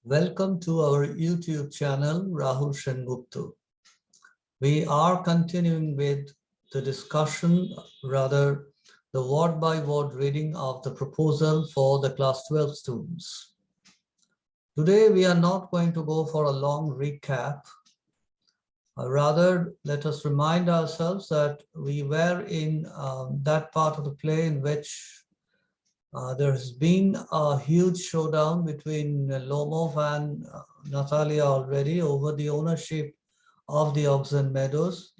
Welcome to our YouTube channel, Rahul Sengupta. We are continuing with the discussion, rather the word-by-word reading of the proposal for the class 12 students. Today, we are not going to go for a long recap. Rather, let us remind ourselves that we were in that part of the play in which there has been a huge showdown between Lomov and Natalia already over the ownership of the Oxen Meadows.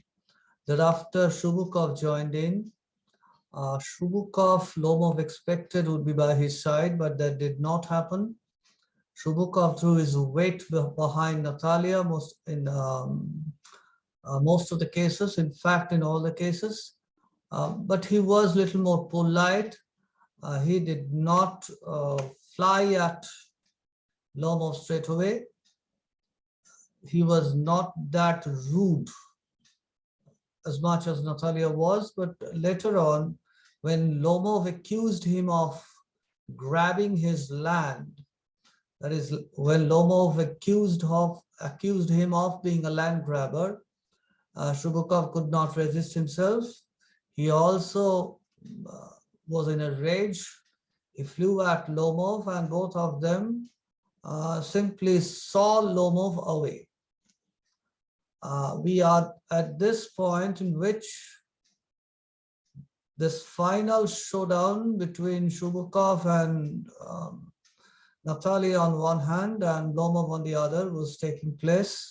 Thereafter, Shubukov joined in. Shubukov, Lomov expected would be by his side, but that did not happen. Shubukov threw his weight behind Natalia most of the cases, in fact, in all the cases. But he was a little more polite. He did not fly at Lomov straight away. He was not that rude as much as Natalia was, but later on, when Lomov accused him of grabbing his land, that is, when Lomov accused him of being a land grabber, Shubukov could not resist himself. He also was in a rage. He flew at Lomov, and both of them simply saw Lomov away. We are at this point in which this final showdown between Shubukov and Natalia on one hand and Lomov on the other was taking place.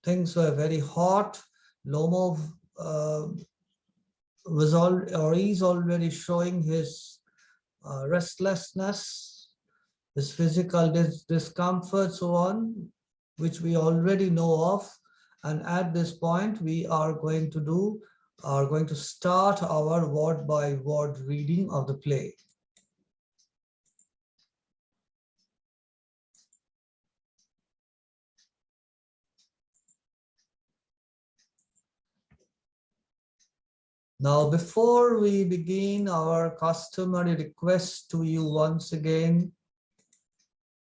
Things were very hot. Lomov is already showing his restlessness, his physical discomfort, so on, which we already know of. And at this point, we are going to start our word-by-word reading of the play. Now, before we begin, our customary request to you once again,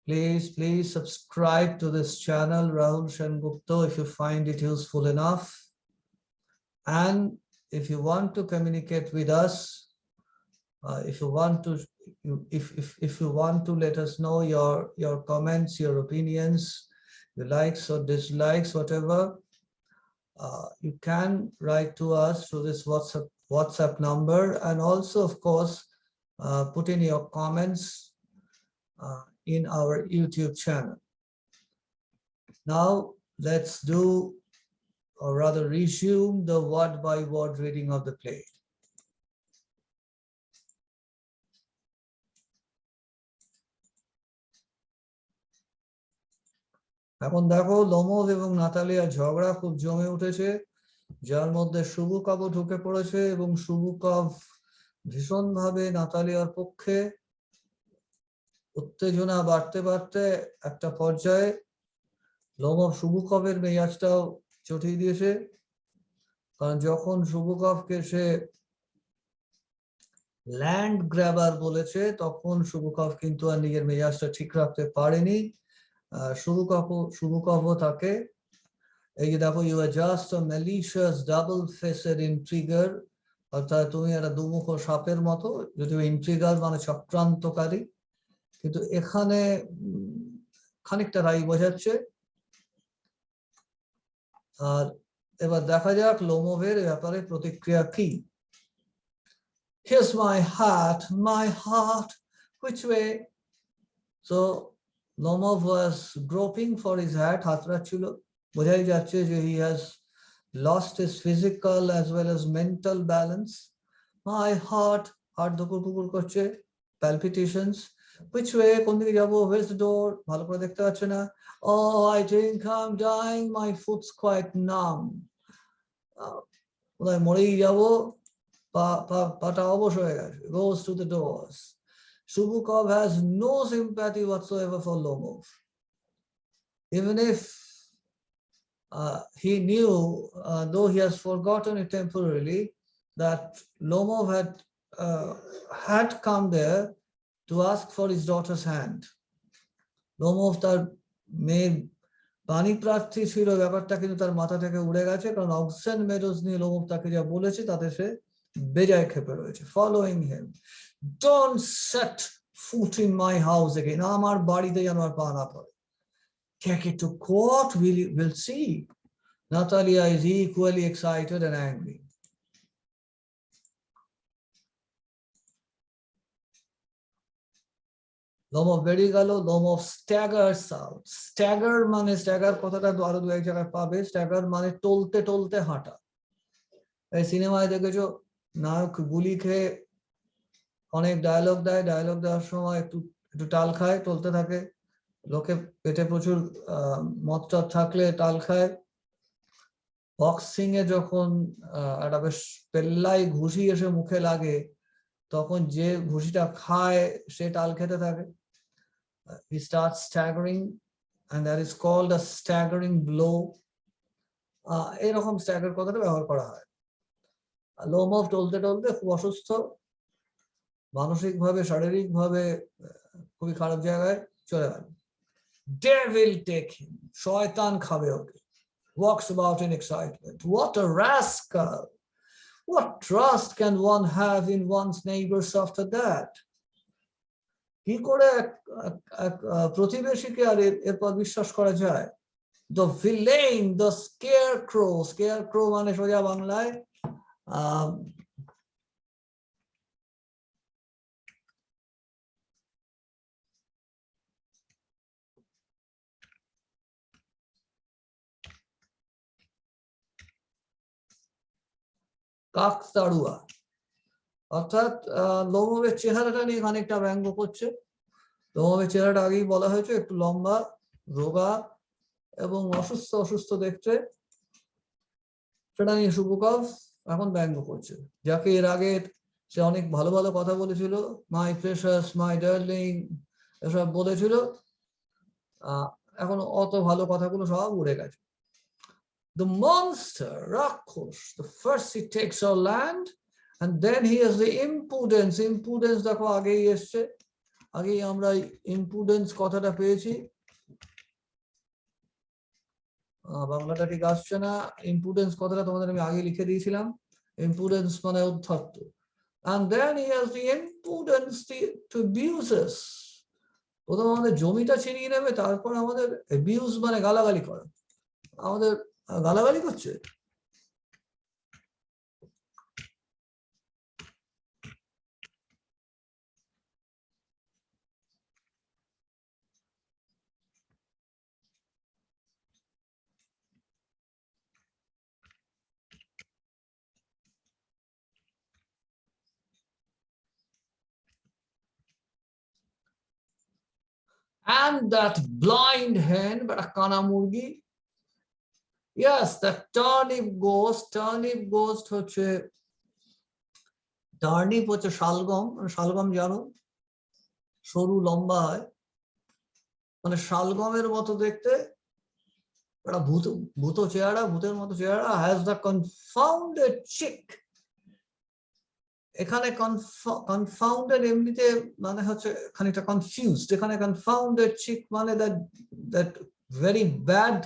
please subscribe to this channel, Rahul Sengupta, if you find it useful enough. And if you want to communicate with us, if you want to let us know your comments, your opinions, your likes or dislikes, whatever, you can write to us through this WhatsApp number, and also, of course, put in your comments in our YouTube channel. Now, let's do, or rather resume, the word-by-word reading of the play. এখন দেখো, Lomov এবং নাতালিয়ার ঝগড়া খুব জমে উঠেছে, যার মধ্যে শুভুকবও ঢুকে পড়েছে এবং শুভুকব ভীষণভাবে নাতালিয়ার পক্ষে। উত্তেজনা বাড়তে বাড়তে একটা পর্যায়ে লোমভ শুভুকবের মেজাজটাও চটিয়ে দিয়েছে, কারণ যখন শুভুকবকে সে ল্যান্ড গ্র্যাবার বলেছে, তখন শুভুকব কিন্তু আর নিজের মেজাজটা ঠিক রাখতে পারেনি। শুভুকবও তাকে, এই যে দেখো, you are just a malicious double faced intriguer, অর্থাৎ তুমি একটা দুমুখ সাপের মতো, যদিও ইন্ট্রিগার মানে চক্রান্তকারী, কিন্তু এখানে খানিকটা রাই বোঝাচ্ছে। আর এবার দেখা যাক লোমভের ব্যাপারে প্রতিক্রিয়া কি। Here's my heart, which way? So Lomov was groping for his hat, hatra chilo. বোঝাই যাচ্ছে যে he has lost his physical as well as mental balance. My heart ধুকুর পুকুর করছে, palpitations. Which way? কোন দিকে যাবো? Where's the door? ভালো করে দেখতে পাচ্ছে না। Oh, I think I'm dying. My foot's quite numb. কোথায় মরেই যাবো, পাটা অবশ হয়ে গেছে। Goes to the doors. Shubukov has no sympathy whatsoever for Lomov. Even if he knew, though he has forgotten it temporarily, that Lomov had come there to ask for his daughter's hand. লোমফ তার মেয়ের পানি প্রার্থী ছিল ব্যাপারটা কিন্তু তার মাথা থেকে উড়ে গেছে, কারণ অক্সেন মেডোজ নিয়ে লোমফ তাকে যা বলেছে তাতে সে বেজায় ক্ষেপে রয়েছে। Following him, don't set foot in my house again, আমার বাড়িতে যেন আর পা না পড়ে। Take it to court, we'll see. Natalia is equally excited and angry. Lomov বেরিয়ে গেল, Lomov staggers out. Stagger মানে stagger কথাটা আরো দু এক জায়গায় পাবে। Stagger মানে টলতে টলতে হাঁটা। এই সিনেমায় দেখেছো নায়ক গুলি খেয়ে অনেক ডায়লগ দেয়, ডায়লগ দেওয়ার সময় একটু একটু টাল খায়, টলতে থাকে। লোকে পেটে প্রচুর মদ টদ থাকলে টাল খায়। বক্সিং এ যখন একটা বেশ পেল্লাই ঘুষি এসে মুখে লাগে, তখন যে ঘুষিটা খায় সে টাল খেতে থাকে। He starts staggering and that is called a staggering blow. এরকম স্ট্যাগার কথাটা ব্যবহার করা হয়। লোমফ টলতে টলতে খুব অসুস্থ, মানসিকভাবে শারীরিকভাবে খুবই খারাপ জায়গায় চলে গেল। Devil take him, শয়তান খাবে ওকে। Walks about in excitement. What a rascal! What trust can one have in one's neighbors after that? কি করে প্রতিবেশীকে আর এরপর বিশ্বাস করা যায়? The villain, the scarecrow. Scarecrow মানে সোজা বাংলায় কাকতাড়ুয়া, অর্থাৎ লোমফের চেহারাটা নিয়ে খানিকটা ব্যঙ্গ করছে। লোমফের চেহারাটা আগেই বলা হয়েছে, একটু লম্বা, রোগা এবং অসুস্থ অসুস্থ দেখতে, সেটা নিয়ে সুবুকভ এখন ব্যঙ্গ করছে। যাকে এর আগে সে অনেক ভালো ভালো কথা বলেছিল, মাই প্রেশাস, মাই ডার্লিং, এসব বলেছিল, এখন অত ভালো কথাগুলো সব উড়ে গেছে। The monster, রাক্ষস, the first he takes our land and then he has the impudence. Impudence দেখো আগেই এসছে, আগেই আমরা impudence কথাটা পেয়েছি। বাংলাটা ঠিক আসছে না, impudence কথাটা তোমাদের আমি আগে লিখে দিয়েছিলাম। Impudence মানে উদ্ধত্ত। And then he has the impudence to abuse us. প্রথম আমাদের জমিটা ছিনিয়ে নেবে, তারপর আমাদের abuse মানে গালাগালি করা, আমাদের গালাগালি করছে। And that blind hen, but a kana murgi. Yes, the turnip ghost হচ্ছে, টার্নিপ হচ্ছে শালগম। শালগম জানো, সরু লম্বা হয়, মানে শালগমের মতো দেখতে, একটা ভূত চেহারা, ভূতের মতো চেহারা। has the confounded chick. এখানে কনফাউন্ডেড এমনিতে মানে হচ্ছে খানিকটা কনফিউজড, এখানে কনফাউন্ডেড চিক মানে that very bad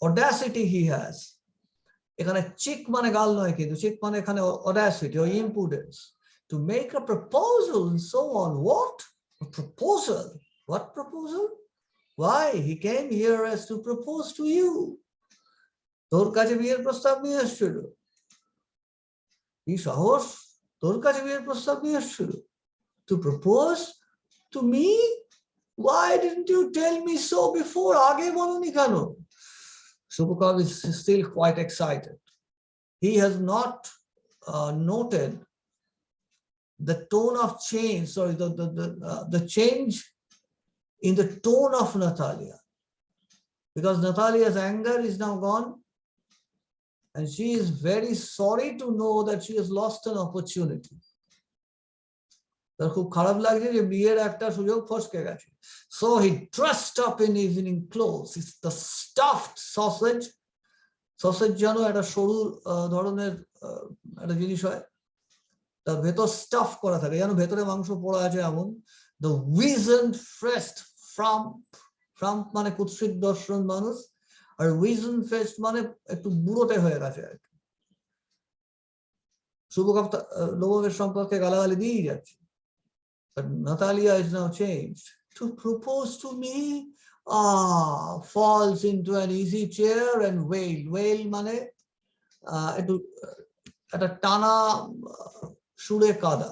audacity he has. এখানে চিক মানে গাল নয়, কিন্তু চিক মানে এখানে audacity or impudence to make a proposal and so on. What a proposal? What proposal? Why he came here as to propose to you. তোর কাছে বিয়ের প্রস্তাব নিয়ে এসেছিল, কি সাহস, তোর কাছে বিয়ের প্রস্তাব নিয়ে এসেছিল, to propose to me? Why didn't you tell me so before? আগে বলনি কেন? Subukov is still quite excited. He has not noted the tone of change, sorry, the change in the tone of Natalia, because Natalia's anger is now gone and she is very sorry to know that she has lost an opportunity. তার খুব খারাপ লাগছে যে বিয়ের একটা সুযোগ ফসকে গেছে। So he dressed up in evening clothes. It's the stuffed sausage. Sausage জানো একটা সরু ধরনের একটা জিনিস হয়, তার ভেতর স্টাফ করা থাকে, যেন ভেতরে মাংস পড়া আছে এমন। The wizened, ফ্রাম্প মানে কুৎসিত দর্শন মানুষ, আর উইজন ফেস্ট মানে একটু বুড়োটে হয়ে গেছে আর কি। শুভকাপ লোভের সম্পর্কে গালাগালি দিয়েই যাচ্ছে। But Natalia is now changed. To propose to me, falls into an easy chair and wail. Wail মানে একটু একটা টানা সুরে কাদা।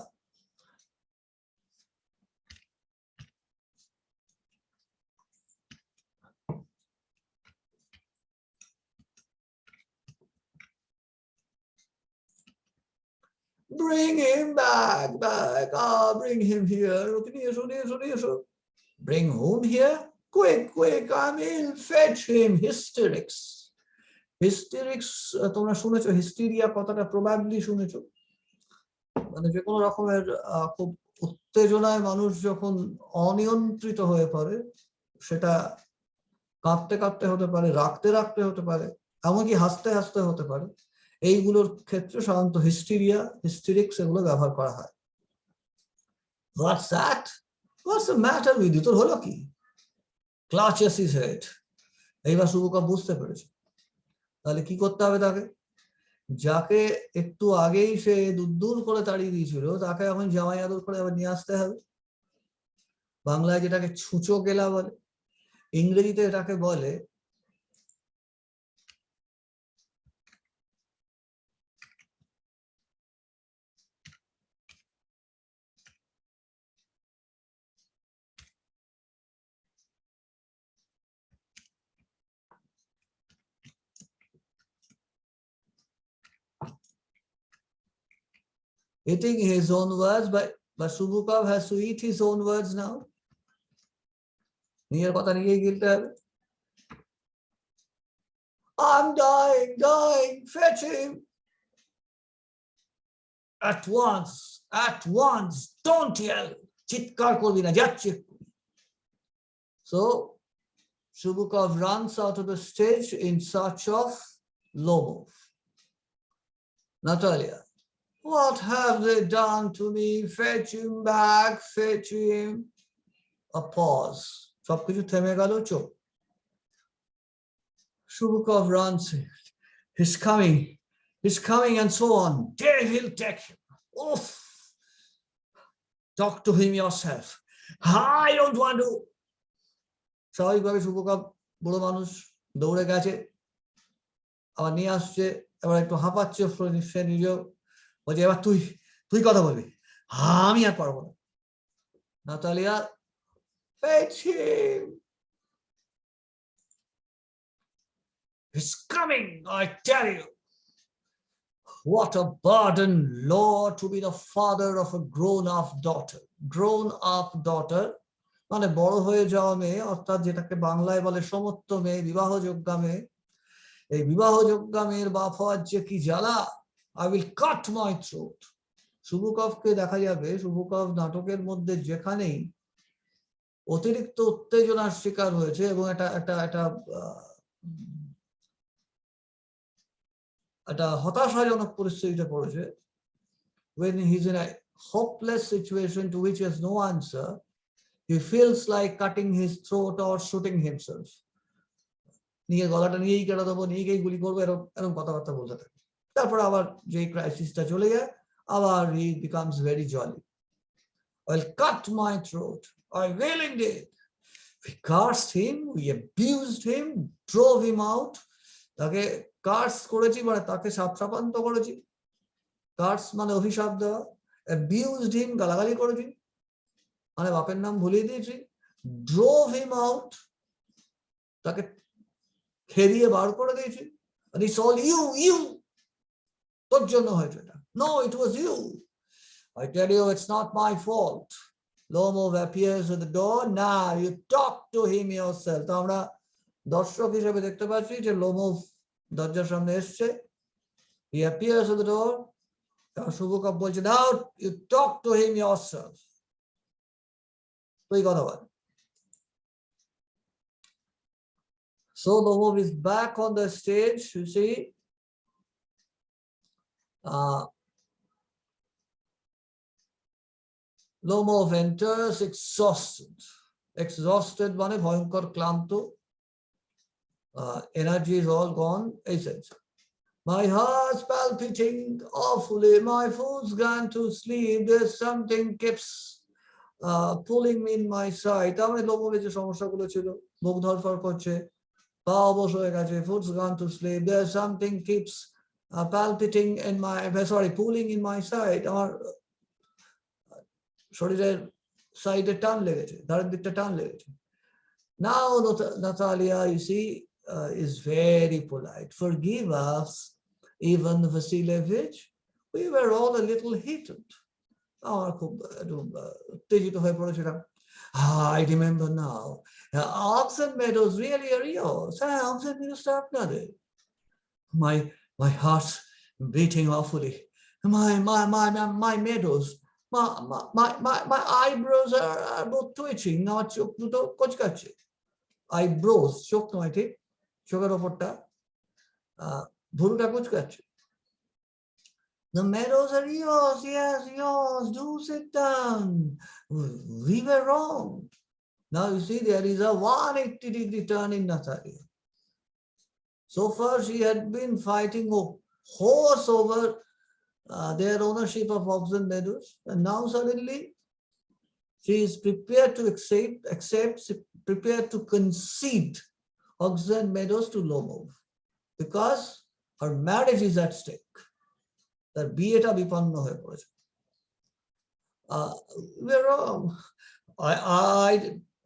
Bring him back. Bring him here. Bring whom here? Quick, I'm ill. Fetch him. Hysterics. তোমরা শুনেছো, hysteria কথাটা probably শুনেছো, মানে যে কোনো রকমের খুব উত্তেজনায় মানুষ যখন অনিয়ন্ত্রিত হয়ে পড়ে, সেটা কাঁদতে কাঁদতে হতে পারে, রাখতে রাখতে হতে পারে, এমনকি হাসতে হাসতে হতে পারে। এইগুলোর ক্ষেত্রে সাধারণত হিস্টেরিক্স এগুলো ব্যবহার করা হয়। What's that? What's the matter with you? তোর হলো কি? Clutches his head. এইবার শুভকাপ বুঝতে পেরেছে। তাহলে কি করতে হবে তাকে? যাকে একটু আগেই সে দূর করে তাড়িয়ে দিয়েছিল, তাকে এখন জামাই আদর করে আবার নিয়ে আসতে হবে। বাংলায় যেটাকে ছুঁচো গেলা বলে, ইংরেজিতে এটাকে বলে eating his own words, but Subukov has to eat his own words now. নিজের কথা নিজেই গিলতে হবে। I'm dying, fetch him. At once, don't yell. চিৎকার করবি না, যাচ্ছে। So Shubukov runs out of the stage in search of Lomov. Natalia, what have they done to me? Fetch him back, fetch him. A pause. সবকিছু থেমে গেল, চোখ। Shubukov runs. He's coming, and so on. He'll take him. Oof. Talk to him yourself. I don't want to. স্বাভাবিকভাবে শুভকাপ বুড়ো মানুষ দৌড়ে গেছে, আবার নিয়ে আসছে, এবার একটু হাঁপাচ্ছে, সে নিজেও বলছে এবার তুই কথা বলবি, আমি আর পারবো না। Natalia, fetch him. He's coming, I tell you. What a burden, Lord, to be the father of a grown-up daughter. মানে বড় হয়ে যাওয়া মেয়ে, অর্থাৎ যেটাকে বাংলায় বলে সমত্ব মেয়ে, বিবাহযোগ্যা মেয়ে। এই বিবাহযোগ্যা মেয়ের বাপ হওয়ার যে কি জ্বালা! I will cut my throat. শুভকাপকে দেখা যাবে, শুভকাপ নাটকের মধ্যে যেখানেই অতিরিক্ত উত্তেজনার শিকার হয়েছে এবং একটা হতাশাজনক পরিস্থিতিতে পড়েছে, when he's in a hopeless situation to which he has no answer, he feels like cutting his throat or shooting himself. নিজের গলাটা নিজেই কেটে দেবো, নিজেকেই গুলি করবো, এরকম কথাবার্তা বলতে থাকে। তারপর আবার যে ক্রাইসিসটা চলে যায়, আবার he becomes very jolly. I'll cut my throat. I will indeed. We cursed him, we abused him, drove him out. তাকে কার্স করেছি, মানে তাকে শাপান্ত করেছি। কার্স মানে অভিশাপ দেওয়া। abused him, গালাগালি করেছি, মানে বাপের নাম ভুলিয়ে দিয়েছি। drove him out, তাকে খেদিয়ে বার করে দিয়েছি। and it's all you, তোর জন্য হয়েছে এটা। no, it was you. I tell you, it's not my fault. Lomov appears at the door. Now you talk to him yourself. তো আমরা দর্শক হিসেবে দেখতে পাচ্ছি যে লোমভ দরজার সামনে এসছে। He appears at the door. শুভকাপ বলছে, now you talk to him yourself. তুই কথা বল। So Lomov is back on the stage, you see. Lomov enters exhausted. exhausted মানে ভয়ঙ্কর ক্লান্ত, energy is all gone, এই sense. My heart's palpitating awfully, my foot's gone to sleep, there's something keeps pulling me in my side. তার মানে লোমোভে যে সমস্যাগুলো ছিল, বুক ধরফর করছে, পা অবশ হয়ে গেছে, foot's gone to sleep, there's something keeps palpitating in my, sorry, pulling in my side. আমার শরীরের সাইডে টান লেগেছে, ধারের দিকটা টান লেগেছে। Now Natalia, you see, is very polite. Forgive us, Ivan Vasilievich. We were all a little heated. আমার খুব উত্তেজিত হয়ে পড়েছিলাম। I remember now. Oxen Meadows really are yours. Oxen Meadows আপনাদের। My heart's beating awfully. My meadows. My eyebrows are both twitching. আমার চোখ দুটো কচকাচ্ছে। Eyebrows, চোখ নয় ঠিক, চোখের ওপরটা ভুরুটা কচকাচ্ছে। The meadows are yours, yes, yours. Do sit down. We were wrong. Now you see there is a 180-degree turn in Natalia. So far she had been fighting a horse over their ownership of Oxen Meadows, and now suddenly she is prepared to accept, prepared to concede Oxen Meadows to Lomov because her marriage is at stake. তার বিয়েটা বিপন্ন হয়ে পড়েছে।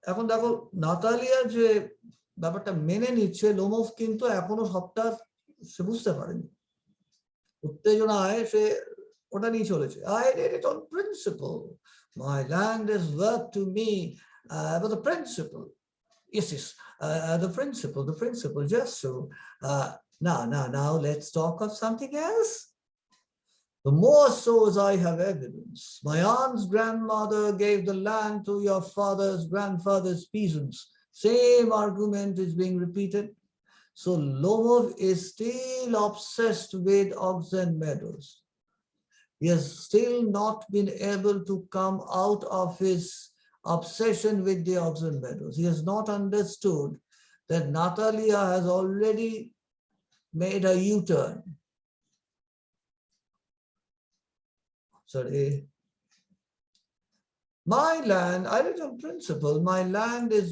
এখন দেখো Natalia যে ব্যাপারটা মেনে নিচ্ছে, লোমভ কিন্তু এখনো সবটা সে বুঝতে পারেনি। উত্তেজনায় সে ওটা নিয়ে চলেছে। I did it on principle. My land is worth to me, but the principle. Yes, the principle, just so. Now, let's talk of something else. The more so as I have evidence. My aunt's grandmother gave the land to your father's grandfather's peasants. Same argument is being repeated. So Lomov is still obsessed with Oxen Meadows. He has still not been able to come out of his obsession with the Oxen Meadows. He has not understood that Natalia has already made a U-turn. Sorry. My land, I did on principle, my land is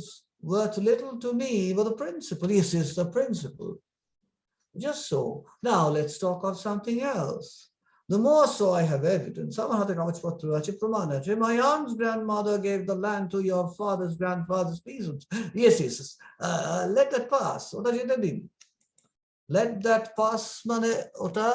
worth little to me, but the principle, yes, is the principle. Just so. Now let's talk of something else. The more so I have evidence. My aunt's grandmother gave the land to your father's grandfather's peasants. Yes. Let that pass. Let that pass, mane ota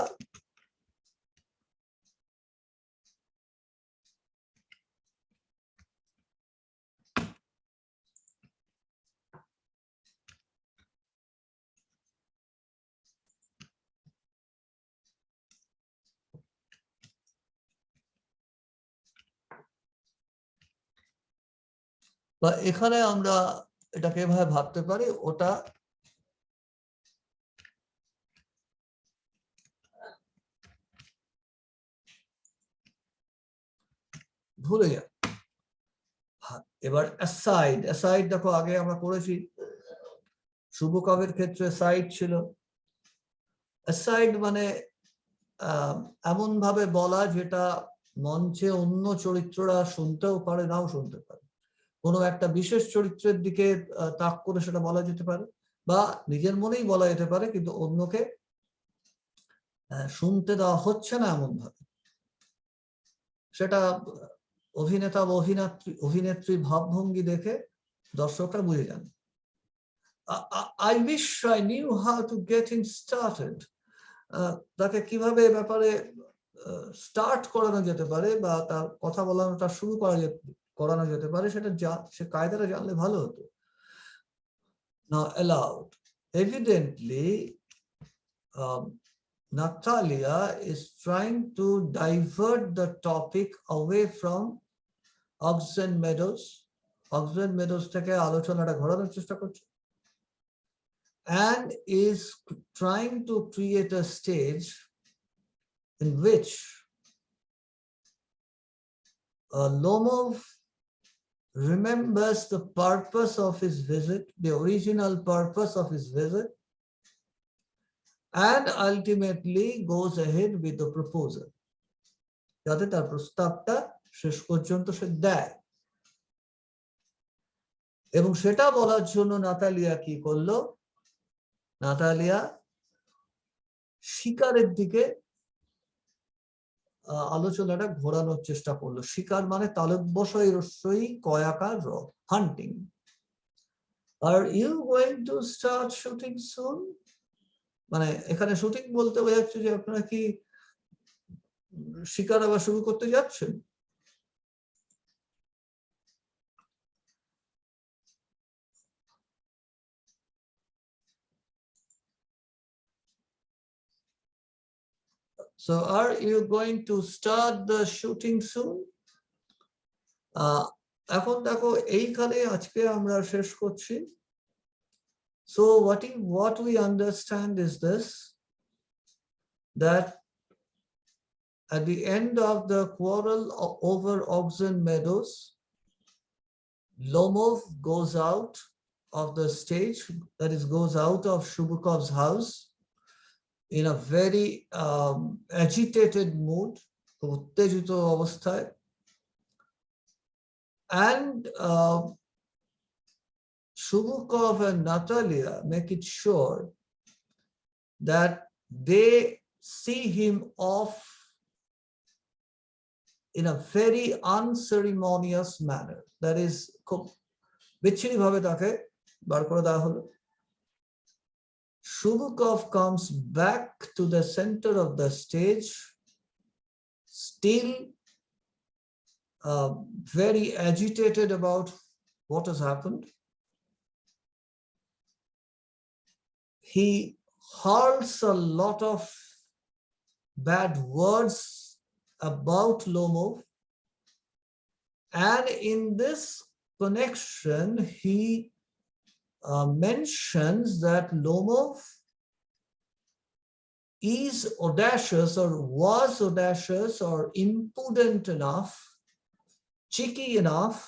বা এখানে আমরা এটাকে এভাবে ভাবতে পারি, ওটা ভুলে যায়। এবার অ্যাসাইড দেখো আগে আমরা করেছি, শুভ কাব্যের ক্ষেত্রে সাইড ছিল। অ্যাসাইড মানে এমন ভাবে বলা যেটা মঞ্চে অন্য চরিত্ররা শুনতেও পারে, নাও শুনতে পারে। কোনো একটা বিশেষ চরিত্রের দিকে তাক করে সেটা বলা যেতে পারে, বা নিজের মনেই বলা যেতে পারে, কিন্তু অন্যকে শুনতে দেওয়া হচ্ছে না এমন ভাবে। সেটা অভিনেতা বা অভিনেত্রীর ভাবভঙ্গি দেখে দর্শকরা বুঝে যান। I wish I knew how to get him started. তাকে কিভাবে ব্যাপারে স্টার্ট করানো যেতে পারে বা তার কথা বলানোটা শুরু করানো যেতে পারে, সেটা সে কায়দাটা জানলে ভালো হতো। Now allowed. Evidently, Natalia is trying to divert the topic away from Oxen Meadows. Oxen Meadows থেকে আলোচনাটা ঘোরানোর চেষ্টা করছে, and is trying to create a stage in which Lomov remembers the purpose of his visit, the original purpose of his visit, and ultimately goes ahead with the proposal. যাতে তার প্রস্তাবটা শেষ পর্যন্ত সে দেয়। এবং সেটা বলার জন্য নাতালিয়া কি করলো? নাতালিয়া শিকারের দিকে আলোচনাটা ঘোরানোর চেষ্টা করলো। শিকার মানে তালব্যস্বই রস্যই কয়াকার র, হান্টিং। Are you going to start shooting soon? মানে এখানে শুটিং বলতে বোঝাচ্ছে যে আপনারা কি শিকার আবার শুরু করতে যাচ্ছেন? So are you going to start the shooting soon? এখন দেখো এইখানে আজকে আমরা শেষ করছি। So what we understand is this, that at the end of the quarrel over Oxen Meadows, Lomov goes out of the stage, that is, goes out of Shubukov's house in a very agitated mood, উত্তেজিত অবস্থায়, and Shubukov and Natalia make it sure that they see him off in a very unceremonious manner. That is, খুব বিচ্ছিরি ভাবে তাকে বার করে দেওয়া হলো। Shubukov comes back to the center of the stage, still very agitated about what has happened. He hurls a lot of bad words about Lomov, and in this connection he mentions that Lomov is audacious, or was audacious, or impudent enough, cheeky enough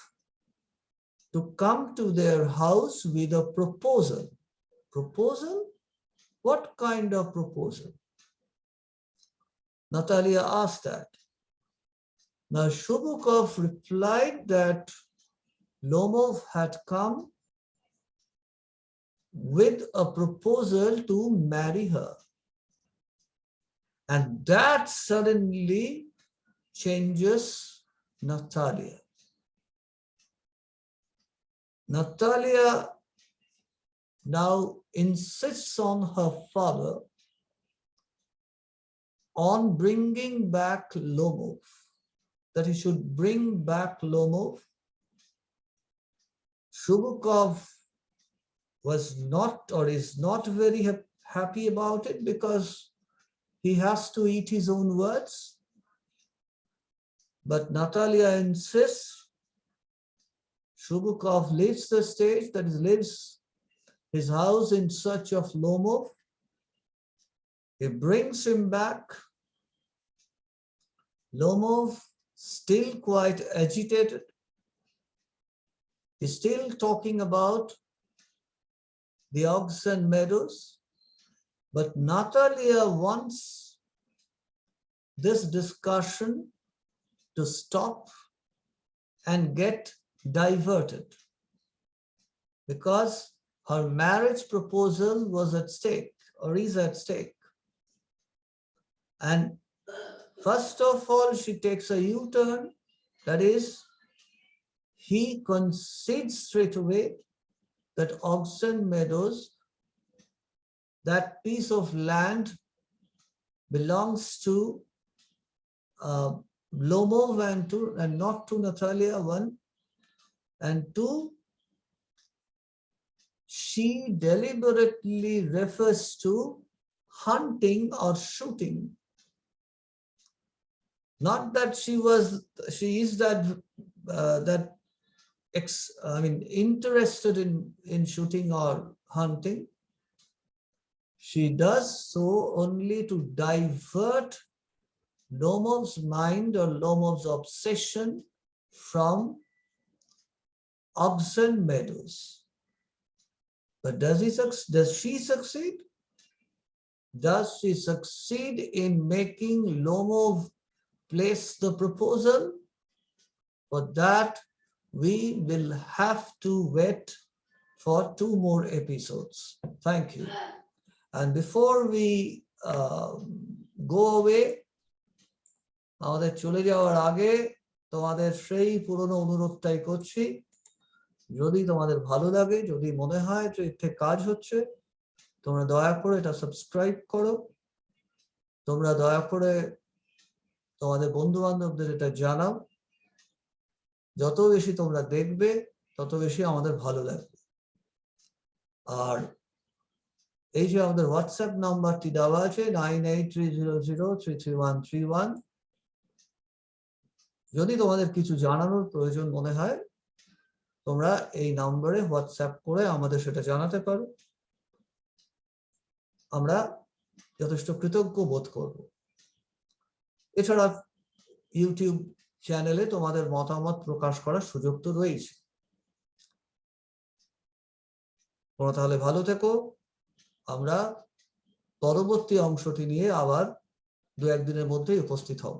to come to their house with a proposal. Proposal? What kind of proposal? Natalia asked that. Now Shubukov replied that Lomov had come with a proposal to marry her. And that suddenly changes Natalia. Natalia now insists on her father on bringing back Lomov, that he should bring back Lomov. Shubukov was not, or is not, very happy about it, because he has to eat his own words. But Natalia insists. Shubukov leaves the stage, that is, leaves his house in search of Lomov. He brings him back. Lomov, still quite agitated, is still talking about the Oxen Meadows, but Natalia wants this discussion to stop and get diverted, because her marriage proposal was at stake, or is at stake. And first of all, she takes a U-turn, that is, he concedes straight away that Oxen Meadows, that piece of land, belongs to Lomov and not to Natalia, one. And two, she deliberately refers to hunting or shooting. Not that she is interested in shooting or hunting. She does so only to divert Lomov's mind, or Lomov's obsession, from Ogden Meadows. But does she succeed? Does she succeed in making Lomov place the proposal? For that, we will have to wait for 2 more episodes. Thank you. And before we go away, আমাদের চলে যাওয়ার আগে তোমাদের সেই পুরনো অনুরোধটাই করছি, যদি তোমাদের ভালো লাগে, যদি মনে হয় যে এতে কাজ হচ্ছে, তোমরা দয়া করে এটা সাবস্ক্রাইব করো, তোমরা দয়া করে তোমাদের বন্ধু বান্ধবদের এটা জানাও। যত বেশি তোমরা দেখবে তত বেশি আমাদের ভালো লাগবে। আর এই যে আমাদের হোয়াটসঅ্যাপ নাম্বারটি দেওয়া আছে 9830033131, যদি তোমাদের কিছু জানানোর প্রয়োজন মনে হয় তোমরা এই নম্বরে হোয়াটসঅ্যাপ করে আমাদের সেটা জানাতে পারো। আমরা যথেষ্ট কৃতজ্ঞ বোধ করব। এছাড়া ইউটিউব চ্যানেলে তোমাদের মতামত প্রকাশ করার সুযোগ তো রয়েছে। তোমরা তাহলে ভালো থেকো। আমরা পরবর্তী অংশটি নিয়ে আবার 2-1 দিনের মধ্যেই উপস্থিত হব।